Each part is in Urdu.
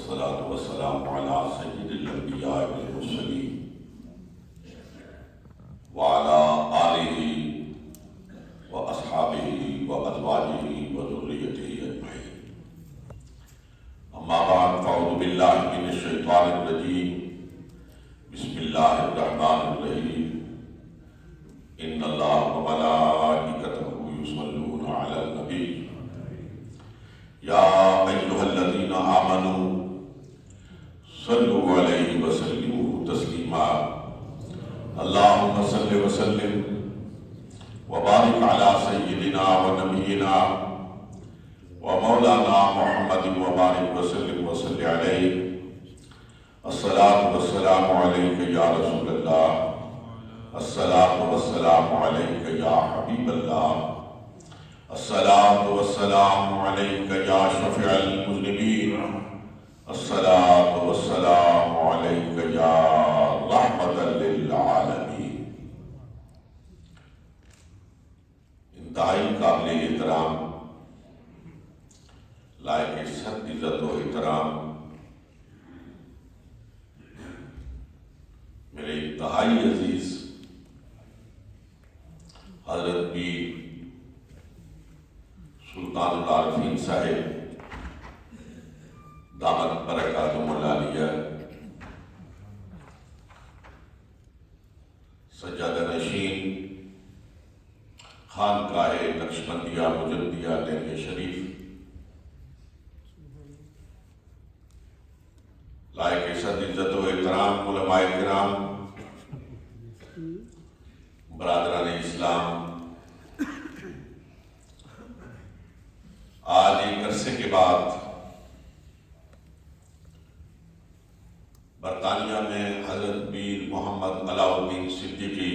والصلاة والسلام على سيد الأنبياء والمرسلين وعلى آله وأصحابه وأزواجه وذريته أجمعين. أما بعد فأعوذ بالله من الشيطان الرجيم. بسم الله الرحمن الرحيم. إن الله وملائكته يصلون على النبي يا أيها الذين آمنوا صلوا عليه وسلموا تسليما. اللهم صل وسلم وبارك على سيدنا ونبينا ومولانا محمد وبارك وسلم وصل عليه. الصلاة والسلام عليك يا رسول الله. الصلاة والسلام عليك يا حبيب الله. الصلاة والسلام عليك يا شفيع المذنبين. الصلاة والسلام عليك يا رحمة للعالمين. انتہائی قابل احترام، لائق سخت عزت و احترام میرے انتہائی عزیز حضرت پیر سلطان العارفین صاحب دامت برکاتہم العالیہ، سجادہ نشین خانقاہ نقشبندیہ مجدیہ دہلی شریف، لائق صد عزت و احترام علماء کرام، برادران اسلام، آج ایک عرصے کے بعد برطانیہ میں حضرت پیر محمد علاء الدین صدیقی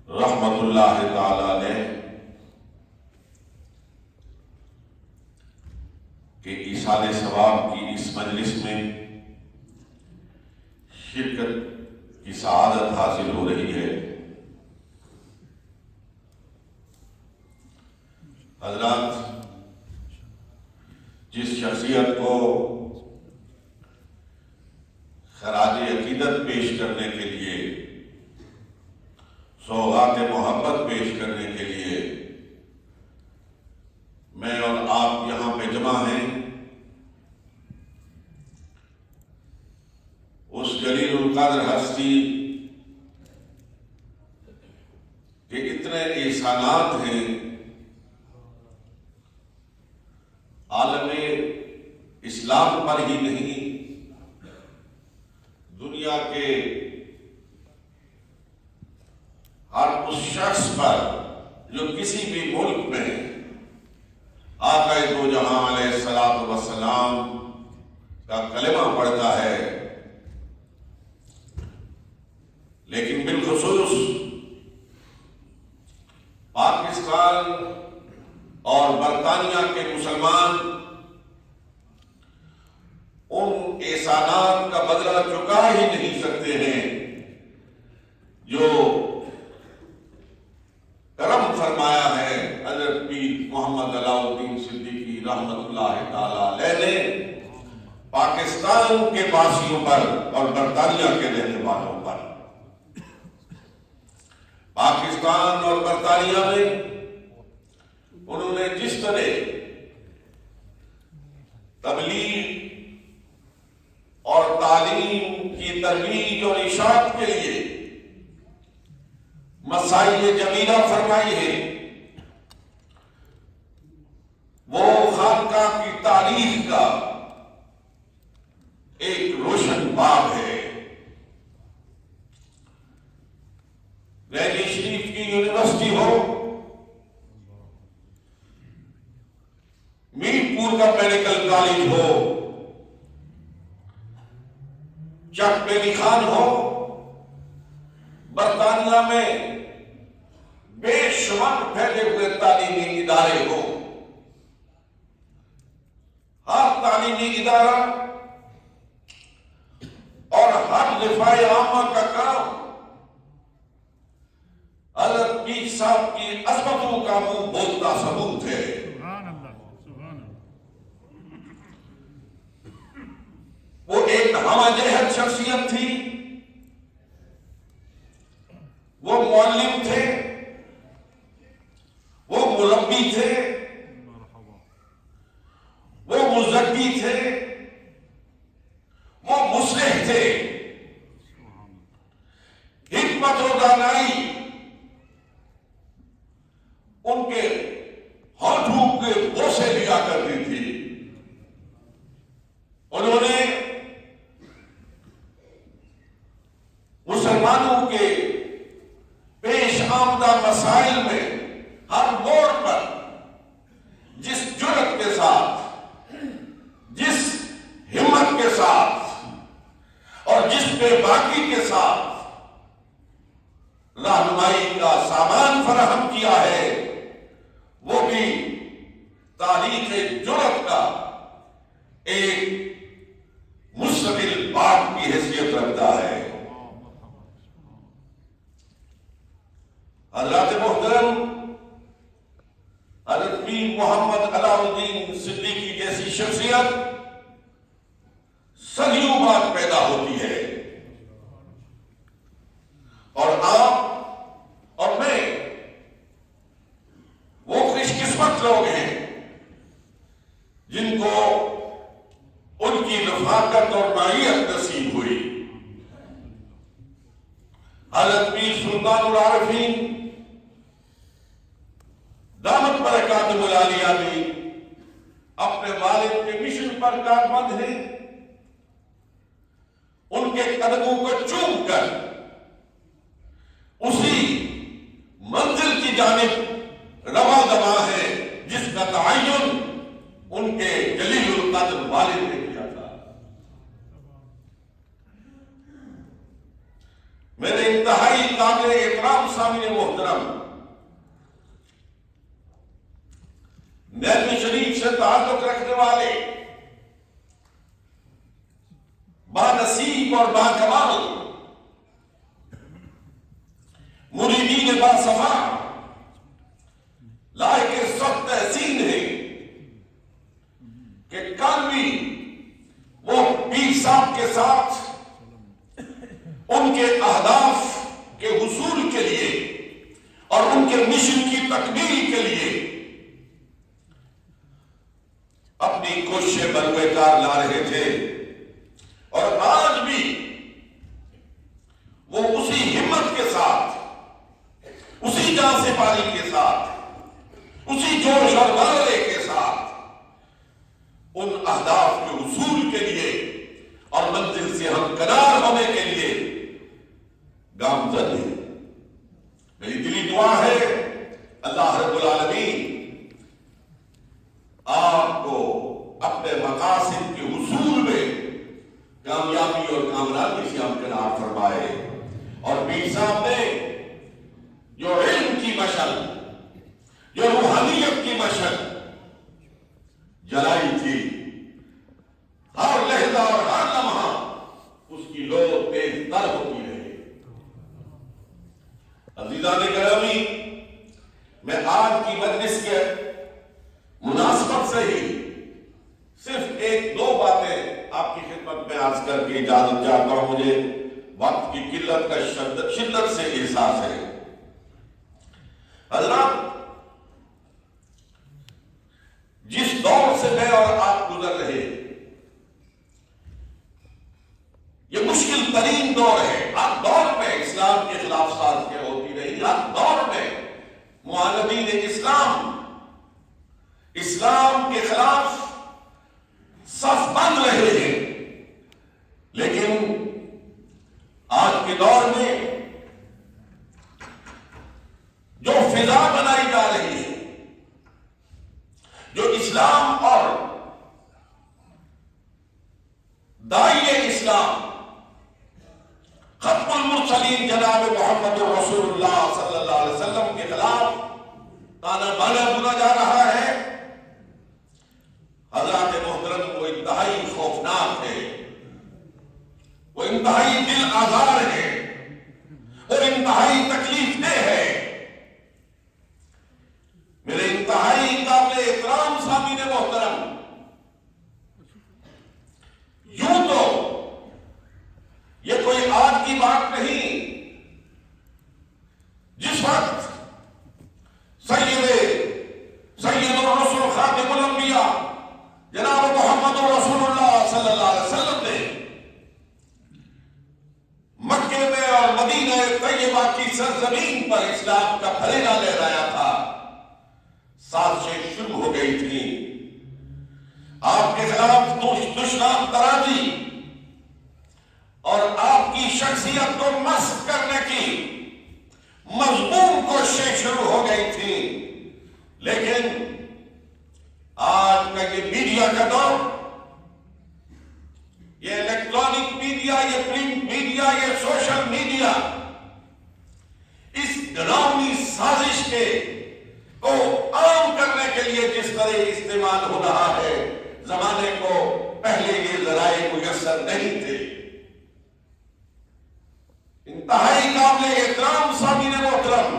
رحمت اللہ تعالی علیہ کہ ایصال ثواب کی اس مجلس میں شرکت کی سعادت حاصل ہو رہی ہے۔ حضرات، جس شخصیت کو خراج عقیدت پیش کرنے کے لیے، سوغات محبت پیش کرنے کے لیے میں اور آپ یہاں پہ جمع ہیں، اس جلیل القدر ہستی کہ اتنے احسانات ہیں عالم اسلام پر ہی نہیں، دنیا کے ہر اس شخص پر جو کسی بھی ملک میں آقا دو جہاں علیہ الصلوۃ والسلام کا کلمہ پڑھتا ہے، لیکن بالخصوص پاکستان اور برطانیہ کے مسلمان ان احسانات کا بدلہ چکا ہی نہیں سکتے ہیں جو کرم فرمایا ہے حضرت پیر محمد علاء الدین صدیقی رحمت اللہ تعالی علیہ نے پاکستان کے باسیوں پر اور برطانیہ کے رہنے والوں پر۔ پاکستان اور برطانیہ میں انہوں نے جس طرح تبلیغ اور تعلیم کی ترویج اور اشاعت کے لیے مسائل جمیلہ فرمائی ہے، وہ خانقاہ کی تاریخ کا ایک روشن باب ہے۔ دہلی شریف کی یونیورسٹی ہو، میرپور کا میڈیکل کالج ہو، چک بیلی خان ہو، برطانیہ میں بے شمار پھیلے ہوئے تعلیمی ادارے ہو، ہر تعلیمی ادارہ اور ہر دفاع عامہ کا کام حضرت پیر صاحب کی عظمتوں کا منہ بولتا ثبوت ہے۔ وہ ایک ہمہ جہت شخصیت تھی، وہ معلم تھے، وہ مربی تھے، وہ مزکی تھے، وہ مصلح تھے۔ حکمت و دانائی ان کے ہونٹوں کے بوسے لیا کرتی تھی۔ انہوں نے مسلمانوں کے پیش آمدہ مسائل میں ہر موڑ پر جس جرأت کے ساتھ، جس ہمت کے ساتھ اور جس بے باکی کے ساتھ رہنمائی کا سامان فراہم کیا ہے، وہ بھی تاریخ جرأت کا ایک مستقل باب کی حیثیت رکھتا ہے۔ حضرات محترم، حضرت پیر محمد علاء الدین صدیقی جیسی شخصیت صدیوں بعد پیدا ہوتی ہے، اور آپ اور میں وہ خوش قسمت لوگ ہیں جن کو ان کی رفاقت اور معیت نصیب ہوئی۔ حضرت پیر سلطان العارفین دامت برکاتہ العالیہ بھی اپنے والد کے مشن پر کاربند ہیں۔ ان کے قدموں کو چوم کر اسی منزل کی جانب رواں دواں ہے جس کا تعین ان کے جلیل القدر والد نے کیا تھا۔ میرے انتہائی قابل احترام سامعین محترم، نیب شریف سے تعلق رکھنے والے بانصیب اور باکمال مریدین باصفا لائق سخت تحسین ہے کہ کل بھی وہ پیر صاحب کے ساتھ ان کے اہداف کے حصول کے لیے اور ان کے مشن کی تکمیل کے لیے اپنی کوششیں بروئے کار لا رہے تھے، اور آج بھی وہ اسی ہمت کے ساتھ، اسی جان سے پاری کے ساتھ، اسی جوش اور غلبے کے ساتھ ان اہداف کے حصول کے لیے اور منزل سے ہمکنار ہونے کے لیے گامزن ہے۔ میری دلی دعا ہے اللہ رب العالمین آپ کو اپنے مقاصد کے حصول میں کامیابی اور کامرانی سے ہمکنار فرمائے۔ اور پیر صاحب نے جو علم کی مشعل، جو روحانیت کی مشعل جلائی تھی، ہر لحظہ اور ہر لمحہ اس کی لو تیز تر ہوتی رہی۔ عزیزان گرامی، میں آج کی مجلس کے مناسبت سے ہی صرف ایک دو باتیں آپ کی خدمت میں عرض کر کے اجازت چاہتا ہوں۔ مجھے وقت کی قلت کا شدت سے احساس ہے۔ حضرات، جس دور سے میں اور آپ گزر رہے، یہ مشکل ترین دور ہے۔ ہر دور میں اسلام کے خلاف سازشیں ہوتی رہی، ہر دور میں معاندین اسلام کے خلاف صف بند رہے ہیں، لیکن آج کے دور میں جو فضا بنائی جا رہی ہے، جو اسلام اور داعی اسلام ختم المرسلین جناب محمد رسول اللہ صلی اللہ علیہ وسلم کے خلاف تانا بانا بنا جا رہا ہے، حضرات محترم، وہ انتہائی خوفناک ہے، وہ انتہائی دل آزار ہے، وہ انتہائی تکلیف دہ ہے۔ میرے انتہائی قابل احترام سامعین محترم، یوں تو آپ کے خلاف دشنام ترازی اور آپ کی شخصیت کو مسخ کرنے کی مضمون کوششیں شروع ہو گئی تھی، لیکن آج کا یہ میڈیا کا دور، یہ الیکٹرانک میڈیا، یہ پرنٹ میڈیا، یہ سوشل میڈیا اس ڈراؤنی سازش کو عام کرنے کے لیے جس طرح استعمال ہو رہا ہے، زمانے کو پہلے یہ ذرائع میسر نہیں تھے۔ انتہائی قابل احترام سامعین محترم،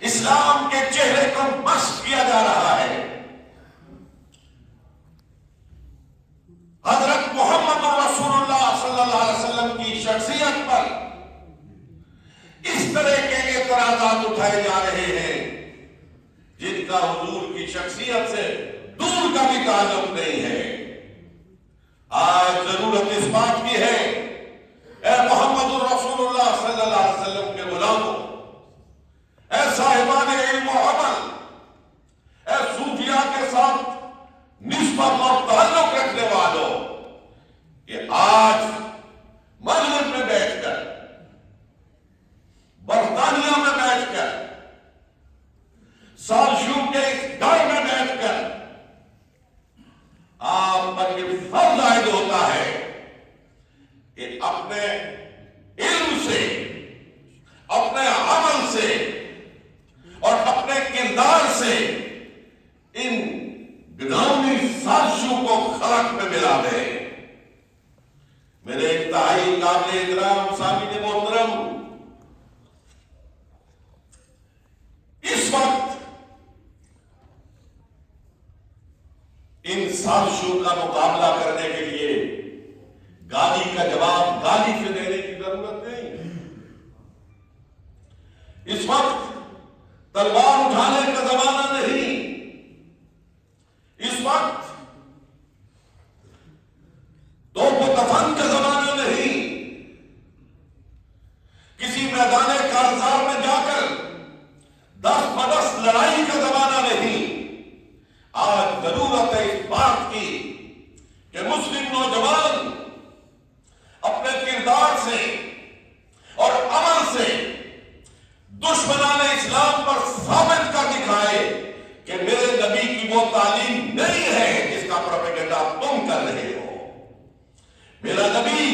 اسلام کے چہرے کو مسخ کیا جا رہا ہے۔ حضرت محمد رسول اللہ صلی اللہ علیہ وسلم کی شخصیت پر اس طرح کے اعتراضات اٹھائے جا رہے ہیں جن کا حضور کی شخصیت سے دور کا بھی تعلق نہیں ہے۔ آج ضرورت اس بات کی ہے، اے محمد رسول اللہ صلی اللہ علیہ وسلم کے غلاموں، اے صاحبان علم و عمل، اے صوفیاء کے ساتھ نسبت اور تعلق رکھنے والوں، کہ آج مغرب میں بیٹھ کر، برطانیہ میں بیٹھ کر، سالشیوں کے اس گھر میں بیٹھ کر آپ پر یہ فرض عائد ہوتا ہے کہ اپنے علم سے، اپنے عمل سے اور اپنے کردار سے ان گرامی سازشوں کو خلق میں ملا دے۔ میرے انتہائی قابل احترام سامعین محترم، اس وقت ان سازشوں کا مقابلہ کرنے کے لیے گالی کا جواب گالی سے دینے کی ضرورت نہیں۔ اس وقت تلوار اٹھانے کا زمانہ نہیں، اس وقت توپ و کفن کا زمانہ نہیں، کسی میدان کارزار میں جا کر دست بدست لڑائی کا زمانہ نہیں۔ آج ضرورت ہے اس بات کی کہ مسلم نوجوان اپنے کردار سے اور عمل سے دشمنان اسلام پر ثابت کر دکھائے کہ میرے نبی کی وہ تعلیم نہیں ہے جس کا پروپیگنڈا تم کر رہے ہو۔ میرا نبی،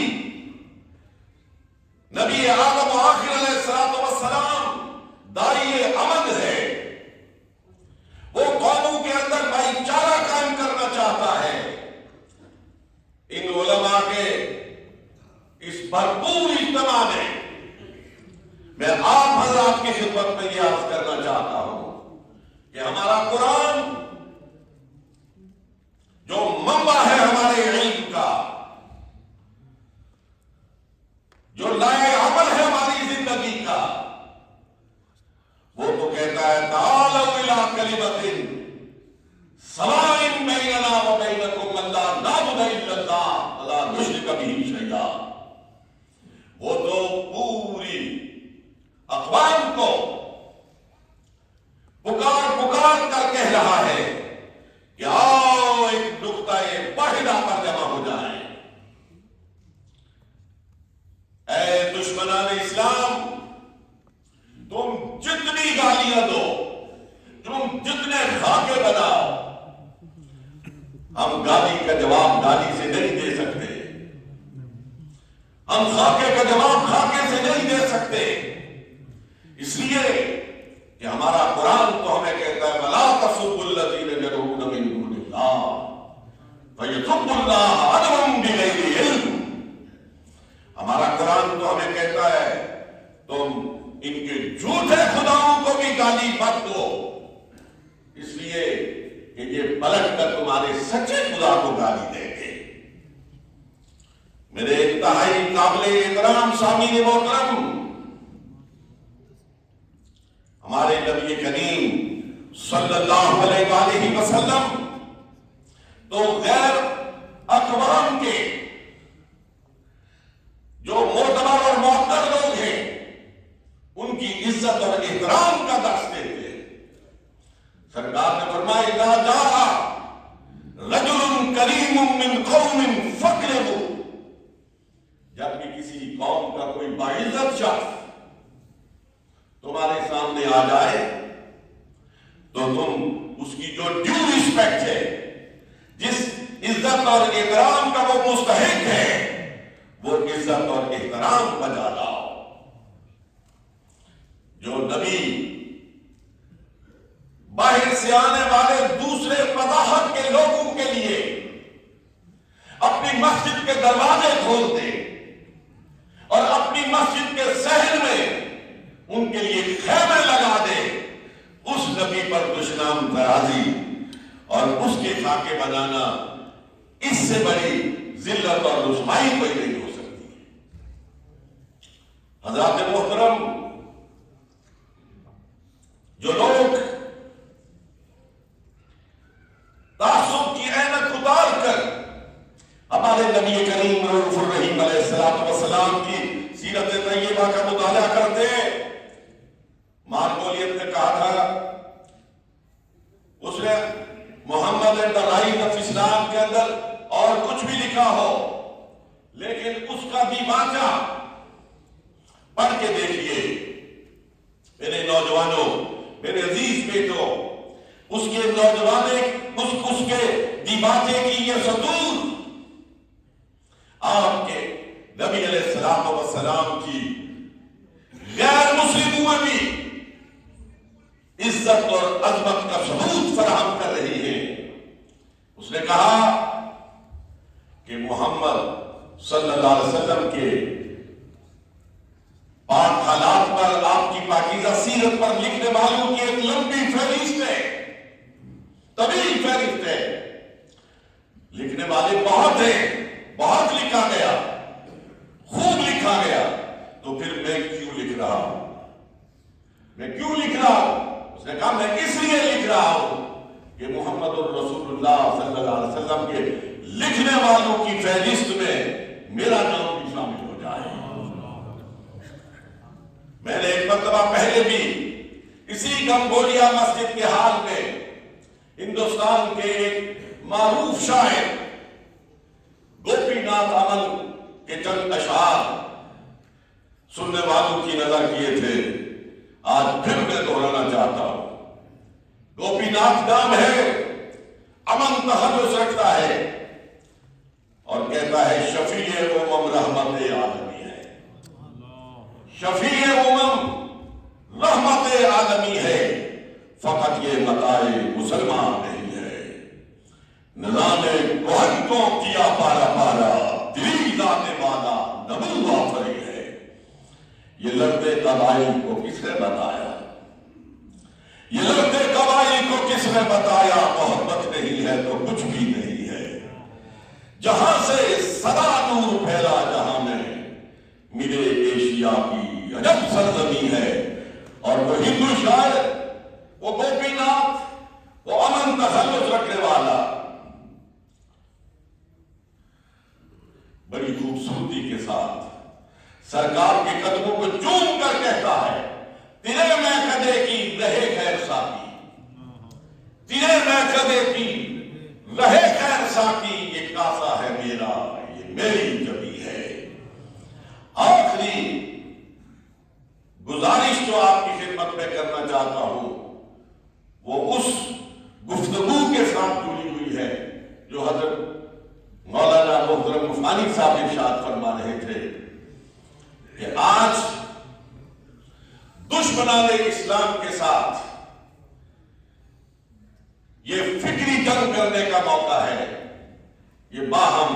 نبی آدم و آخر علیہ السلام داعی امن ہے، وہ قوموں کے اندر بھائی چارہ قائم کرنا چاہتا ہے۔ ان علماء کے اس بھرپور اجتماع میں آپ حضرات کی خدمت میں یہ عرض کرنا چاہتا ہوں کہ ہمارا قرآن جو منبع ہے ہمارے علم کا، جو لائے عمل ہے ہماری زندگی کا، وہ تو کہتا ہے تعالوا الی کلمۃ سواء بیننا و بینکم الا نعبد الا اللہ ولا نشرک بہ شیئا۔ وہ تو پوری اقوام کو پکار کر کہہ رہا ہے کہ آؤ ایک نقطہ واحدہ پر جمع ہو جائیں۔ اے دشمنان اسلام، تم جتنی گالیاں دو، تم جتنے خاکے بناؤ، ہم گالی کا جواب گالی سے نہیں دے سکتے، ہم خاکے کا جواب خاکے سے نہیں دے سکتے، اس لیے کہ ہمارا قرآن تو ہمیں کہتا ہے وَلَا تَسُبُّوا الَّذِينَ يَدْعُونَ مِن دُونِ اللَّهِ فَيَسُبُّوا اللَّهَ عَدْوًا بِغَيْرِ عِلْمٍ۔ ہمارا قرآن تو ہمیں کہتا ہے تم ان کے جھوٹے خداؤں کو بھی گالی مت دو، اس لیے کہ یہ پلٹ کر تمہارے سچے خدا کو گالی دیں گے۔ میرے انتہائی قابل احترام سامعین محترم، ہمارے نبی کریم صلی اللہ علیہ وآلہ وسلم تو غیر اقوام کے جو معتبر اور معتبر لوگ ہیں ان کی عزت اور احترام کا درس دیتے ہیں۔ سرکار نے فرمایا اذا جاء رجل اور احترام کا وہ مستحق ہے، وہ عزت اور احترام بجا لاؤ۔ جو نبی باہر سے آنے والے دوسرے مذاہب کے لوگوں کے لیے اپنی مسجد کے دروازے کھول دے اور اپنی مسجد کے صحن میں ان کے لیے خیمے لگا دے، اس نبی پر دشنام درازی اور اس کے خاکے بنانا، اس سے بڑی ذلت اور رسوائی کوئی نہیں ہو سکتی۔ حضرات محترم، جو لوگ تعصب کی عینک اتار کر ہمارے نبی کریم رؤوف الرحیم علیہ السلام کی سیرت طیبہ کا مطالعہ کرتے ہیں، مارکولیت نے کہا تھا، اس نے محمد اینڈ دی رائز آف اسلام کے اندر اور کچھ بھی لکھا ہو، لیکن اس کا دیباچہ پڑھ کے دیکھیے میرے نوجوانوں، میرے عزیز بیٹوں، اس کے نوجوانے اس کے دیباچے کی یہ سطور آپ کے نبی علیہ السلام کی غیر مسلموں میں بھی عزت اور عظمت کا ثبوت فراہم کر رہی ہے۔ اس نے کہا کہ محمد صلی اللہ علیہ وسلم کے پاک حالات پر، آپ کی پاکیزہ سیرت پر لکھنے والوں کی ایک لمبی فہرست ہے، طویل فہرست ہے، لکھنے والے بہت ہیں، بہت لکھا گیا، خوب لکھا گیا، تو پھر میں کیوں لکھ رہا ہوں؟ میں کیوں لکھ رہا ہوں؟ اس نے کہا میں اس لیے لکھ رہا ہوں کہ محمد الرسول اللہ صلی اللہ علیہ وسلم کے لکھنے والوں کی فہرست میں میرا نام بھی شامل ہو جائے۔ میں نے ایک مرتبہ پہلے بھی اسی گنگولیا مسجد کے حال میں ہندوستان کے ایک معروف شاعر گوپی ناتھ امن کے چند اشعار سننے والوں کی نظر کیے تھے، آج پھر میں دہرانا چاہتا ہوں۔ گوپی ناتھ نام ہے، امن تحرس رکھتا ہے اور کہتا ہے شفیع امم رحمت عالمی ہے، شفیع امم رحمت عالمی ہے، فقط یہ متاع مسلمان نہیں ہے۔ نظام کوہن کو کیا پارا پارا، دلی ذات والا نبو آفری ہے۔ یہ لڑتے قبائل کو کس نے بتایا؟ یہ لڑتے قبائل کو کس نے بتایا؟ محبت نہیں ہے تو کچھ بھی نہیں ہے۔ جہاں سے صدا نور پھیلا جہاں میں، ملے ایشیا کی عجب سرزمین ہے۔ اور وہ ہندو شاعر، وہ گوپی ناتھ، وہ امن تخلص رکھنے والا بڑی خوبصورتی کے ساتھ سرکار کے قدموں کو چوم کر کہتا ہے، تیرے میں کدے کی رہے خیر ساقی، تیرے میں کدے کی رہے خیر ساقی، یہ کاسا ہے میرا، یہ میری جبی ہے۔ آخری گزارش جو آپ کی خدمت میں کرنا چاہتا ہوں وہ اس گفتگو کے ساتھ جڑی ہوئی ہے جو حضرت مولانا محترم عثمانی صاحب ارشاد فرما رہے تھے کہ آج دشمنان اسلام کے ساتھ یہ فکری جنگ کرنے کا موقع ہے، یہ باہم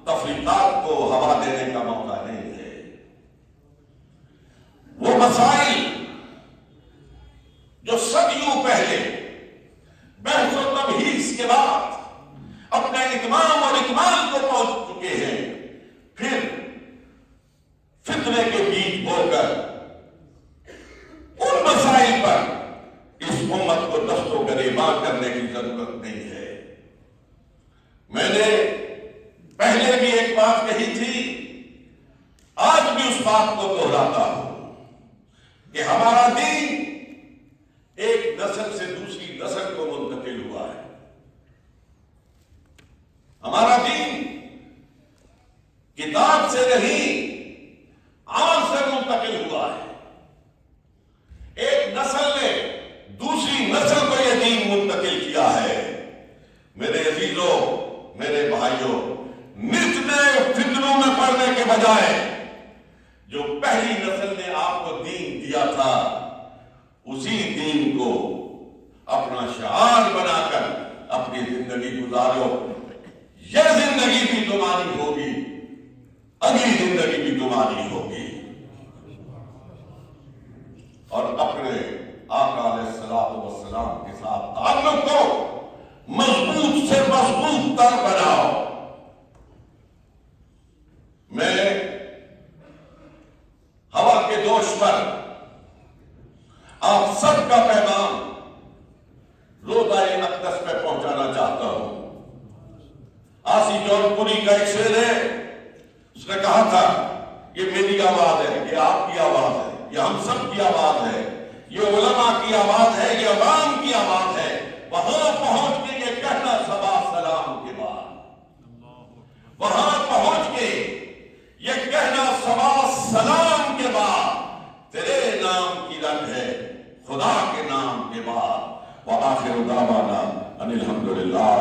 تفریقات کو ہوا دینے کا موقع نہیں ہے۔ وہ مسائل جو صدیوں پہلے بحث و تمہیز کے بعد اپنے اتمام اور اکمال کو پہنچ چکے ہیں، پھر فتنے کے بیج بو کر ان مسائل پر اس امت کو دست و گریباں کرنے کی ضرورت نہیں ہے۔ میں نے پہلے بھی ایک بات کہی تھی، آج بھی اس بات کو دہراتا ہوں کہ ہمارا دین ایک نسل سے دوسری نسل کو منتقل ہوا ہے۔ ہمارا دین کتاب سے نہیں، عمل سے منتقل ہوا ہے۔ ایک نسل نے دوسری نسل کو یہ دین منتقل کیا ہے۔ میرے عزیزوں، میں میرے بھائیوں، نت نئے فتنوں میں پڑنے کے بجائے جو پہلی نسل نے آپ کو دین دیا تھا، اسی دین کو اپنا شعار بنا کر اپنی زندگی گزارو۔ یہ زندگی بھی تمہاری ہوگی، اگلی زندگی بھی تمہاری ہوگی، اور اپنے آقا علیہ الصلوۃ والسلام کے ساتھ تعلق کو مضبوط سے مضبوط تر بناؤ۔ میں ہوا کے دوش پر آپ سب کا پیغام روضہ اقدس پہ پہنچانا چاہتا ہوں۔ آسی جون پوری کا ایک شعر ہے، اس نے کہا تھا یہ میری آواز ہے، یہ آپ کی آواز ہے، یہ ہم سب کی آواز ہے، یہ علماء کی آواز ہے، یہ عوام کی آواز ہے۔ وہاں پہنچ کے یہ کہنا صبا سلام کے بعد، وہاں پہنچ کے یہ کہنا صبا سلام کے بعد، تیرے نام کی رنگ ہے خدا کے نام کے بعد۔ وآخر دعوانا ان الحمد للہ